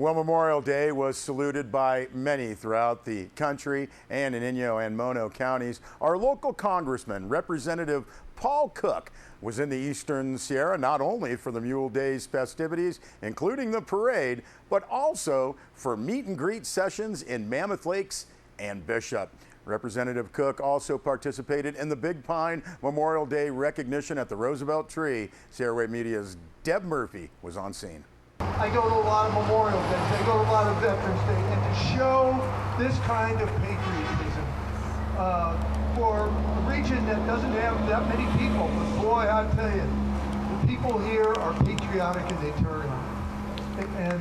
Well, Memorial Day was saluted by many throughout the country and in Inyo and Mono counties. Our local congressman, Representative Paul Cook, was in the Eastern Sierra not only for the Mule Days festivities, including the parade, but also for meet and greet sessions in Mammoth Lakes and Bishop. Representative Cook also participated in the Big Pine Memorial Day recognition at the Roosevelt Tree. Sierra Wave Media's Deb Murphy was on scene. I go to a lot of Memorial Days, I go to a lot of Veterans Day, and to show this kind of patriotism for a region that doesn't have that many people, but boy, I tell you, the people here are patriotic and they turn on. And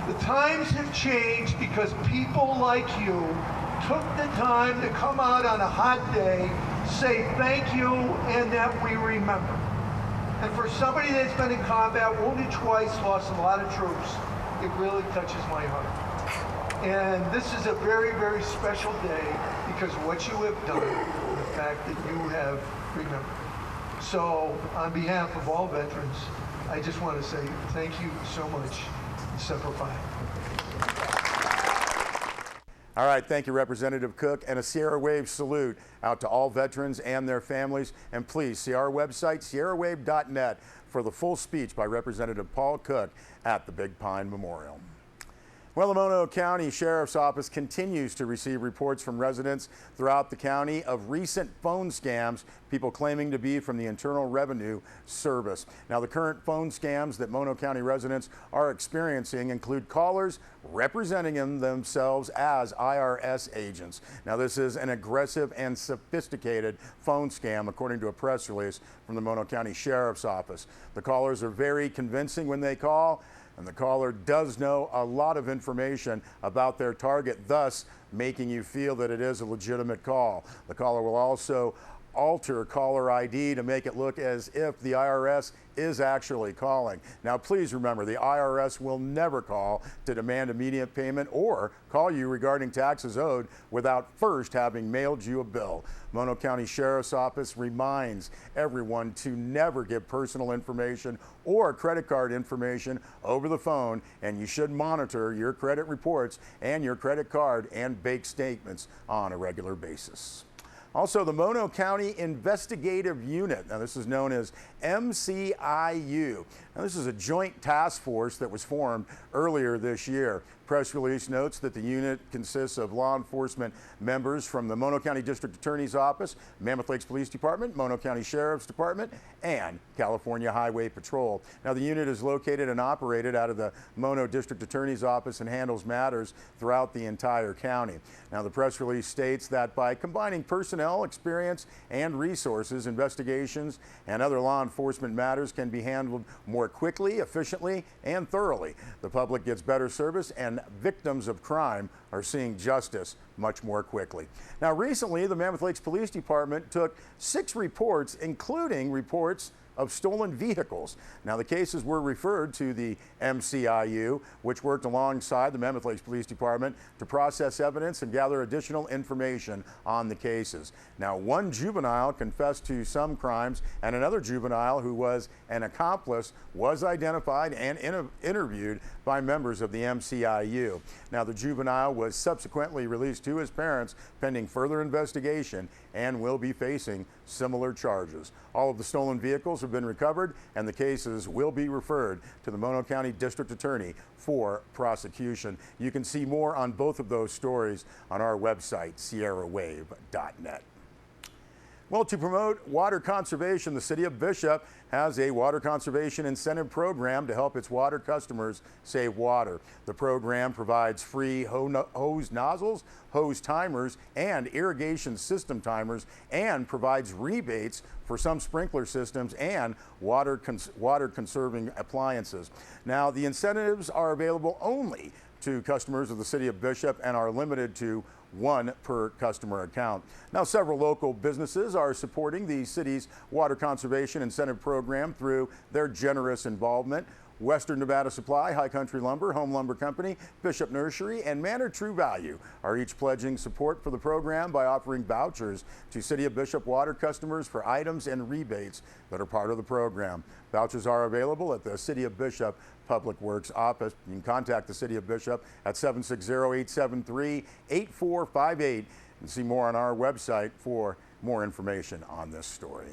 the times have changed because people like you took the time to come out on a hot day, say thank you, and that we remember. And for somebody that's been in combat, wounded twice, lost a lot of troops, it really touches my heart. And this is a very, very special day because of what you have done, the fact that you have remembered. So on behalf of all veterans, I just want to say thank you so much. Semper Fi. All right, thank you, Representative Cook, and a Sierra Wave salute out to all veterans and their families. And please see our website, sierrawave.net, for the full speech by Representative Paul Cook at the Big Pine Memorial. Well, the Mono County Sheriff's Office continues to receive reports from residents throughout the county of recent phone scams, people claiming to be from the Internal Revenue Service. Now, the current phone scams that Mono County residents are experiencing include callers representing themselves as IRS agents. Now, this is an aggressive and sophisticated phone scam, according to a press release from the Mono County Sheriff's Office. The callers are very convincing when they call, and the caller does know a lot of information about their target, thus making you feel that it is a legitimate call. The caller will also alter caller ID to make it look as if the IRS is actually calling. Now, please remember, the IRS will never call to demand immediate payment or call you regarding taxes owed without first having mailed you a bill. Mono County Sheriff's Office reminds everyone to never give personal information or credit card information over the phone, and you should monitor your credit reports and your credit card and bank statements on a regular basis. Also, the Mono County Investigative Unit, now this is known as MCIU. Now, this is a joint task force that was formed earlier this year. Press release notes that the unit consists of law enforcement members from the Mono County District Attorney's Office, Mammoth Lakes Police Department, Mono County Sheriff's Department, and California Highway Patrol. Now, the unit is located and operated out of the Mono District Attorney's Office and handles matters throughout the entire county. Now, the press release states that by combining personnel, experience, and resources, investigations and other law enforcement matters can be handled more quickly, efficiently, and thoroughly. The public gets better service, and victims of crime are seeing justice much more quickly. Now, recently, the Mammoth Lakes Police Department took 6 reports, including reports of stolen vehicles. Now, the cases were referred to the MCIU, which worked alongside the Mammoth Lakes Police Department to process evidence and gather additional information on the cases. Now, one juvenile confessed to some crimes, and another juvenile who was an accomplice was identified and interviewed by members of the MCIU. Now, the juvenile was subsequently released to his parents pending further investigation and will be facing similar charges. All of the stolen vehicles have been recovered, and the cases will be referred to the Mono County District Attorney for prosecution. You can see more on both of those stories on our website, sierrawave.net. Well, to promote water conservation, the City of Bishop has a water conservation incentive program to help its water customers save water. The program provides free hose nozzles, hose timers, and irrigation system timers, and provides rebates for some sprinkler systems and water conserving appliances. Now, the incentives are available only to customers of the City of Bishop and are limited to 1 per customer account. Now, several local businesses are supporting the city's water conservation incentive program through their generous involvement. Western Nevada Supply, High Country Lumber, Home Lumber Company, Bishop Nursery, and Manor True Value are each pledging support for the program by offering vouchers to City of Bishop water customers for items and rebates that are part of the program. Vouchers are available at the City of Bishop Public Works office. You can contact the City of Bishop at 760-873-8458 and see more on our website for more information on this story.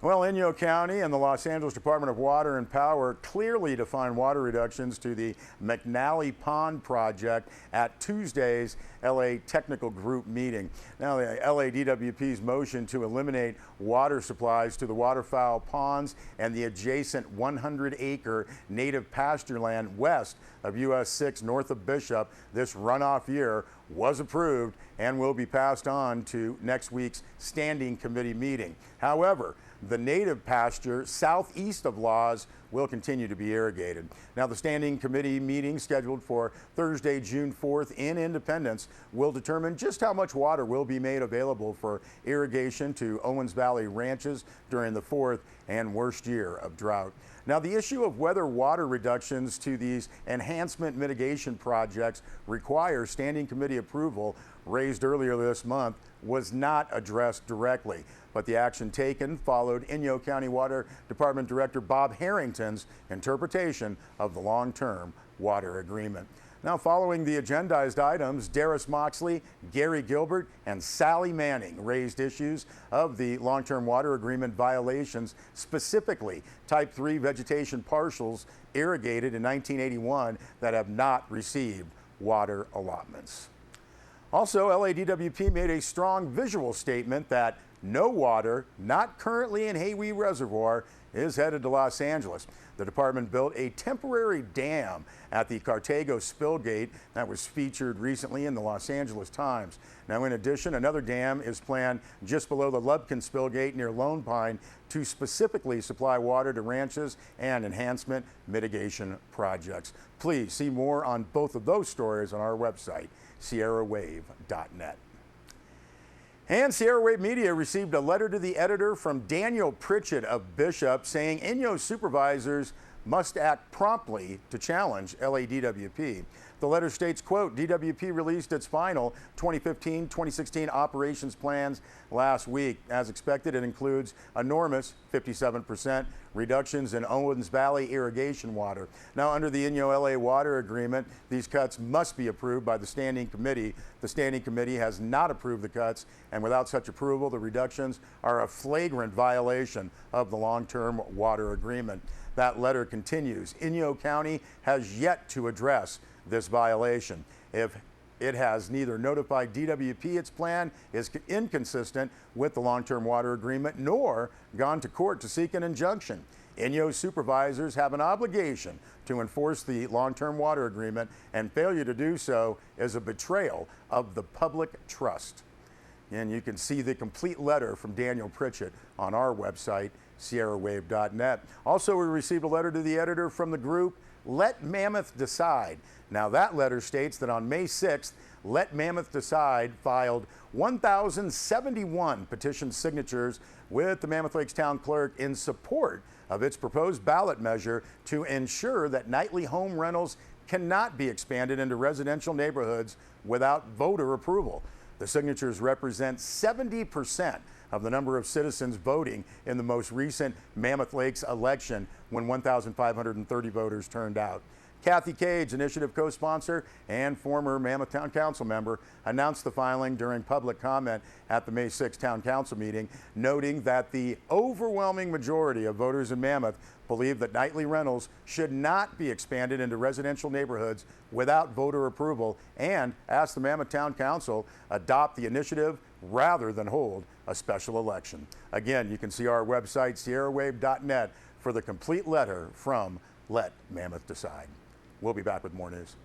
Well, Inyo County and the Los Angeles Department of Water and Power clearly defined water reductions to the McNally Pond project at Tuesday's LA Technical Group meeting. Now, the LADWP's motion to eliminate water supplies to the waterfowl ponds and the adjacent 100-acre native pasture land west of US 6 north of Bishop this runoff year was approved and will be passed on to next week's standing committee meeting. However, the native pasture southeast of Laws will continue to be irrigated. Now, the standing committee meeting scheduled for Thursday, June 4th in Independence will determine just how much water will be made available for irrigation to Owens Valley ranches during the fourth and worst year of drought. Now, the issue of whether water reductions to these enhancement mitigation projects require standing committee approval, raised earlier this month, was not addressed directly. But the action taken followed Inyo County Water Department Director Bob Harrington's interpretation of the long-term water agreement. Now, following the agendized items, Darius Moxley, Gary Gilbert, and Sally Manning raised issues of the long-term water agreement violations, specifically Type 3 vegetation parcels irrigated in 1981 that have not received water allotments. Also, LADWP made a strong visual statement that no water not currently in Haywee Reservoir is headed to Los Angeles. The department built a temporary dam at the Cartago Spillgate that was featured recently in the Los Angeles Times. Now, in addition, another dam is planned just below the Lubkin Spillgate near Lone Pine to specifically supply water to ranches and enhancement mitigation projects. Please see more on both of those stories on our website, SierraWave.net. And Sierra Wave Media received a letter to the editor from Daniel Pritchett of Bishop saying Inyo supervisors must act promptly to challenge LADWP. The letter states, quote, DWP released its final 2015-2016 operations plans last week. As expected, it includes enormous 57% reductions in Owens Valley irrigation water. Now, under the Inyo LA Water Agreement, these cuts must be approved by the Standing Committee. The Standing Committee has not approved the cuts, and without such approval, the reductions are a flagrant violation of the long-term water agreement. That letter continues. Inyo County has yet to address this violation. If it has neither notified DWP its plan is inconsistent with the long-term water agreement, nor gone to court to seek an injunction. Inyo supervisors have an obligation to enforce the long-term water agreement, and failure to do so is a betrayal of the public trust. And you can see the complete letter from Daniel Pritchett on our website, SierraWave.net. Also, we received a letter to the editor from the group Let Mammoth Decide. Now, that letter states that on May 6th, Let Mammoth Decide filed 1,071 petition signatures with the Mammoth Lakes Town Clerk in support of its proposed ballot measure to ensure that nightly home rentals cannot be expanded into residential neighborhoods without voter approval. The signatures represent 70% of the number of citizens voting in the most recent Mammoth Lakes election, when 1,530 voters turned out. Kathy Cage, initiative co-sponsor and former Mammoth Town Council member, announced the filing during public comment at the May 6 Town Council meeting, noting that the overwhelming majority of voters in Mammoth believe that nightly rentals should not be expanded into residential neighborhoods without voter approval, and asked the Mammoth Town Council adopt the initiative rather than hold a special election. Again, you can see our website, SierraWave.net, for the complete letter from Let Mammoth Decide. We'll be back with more news.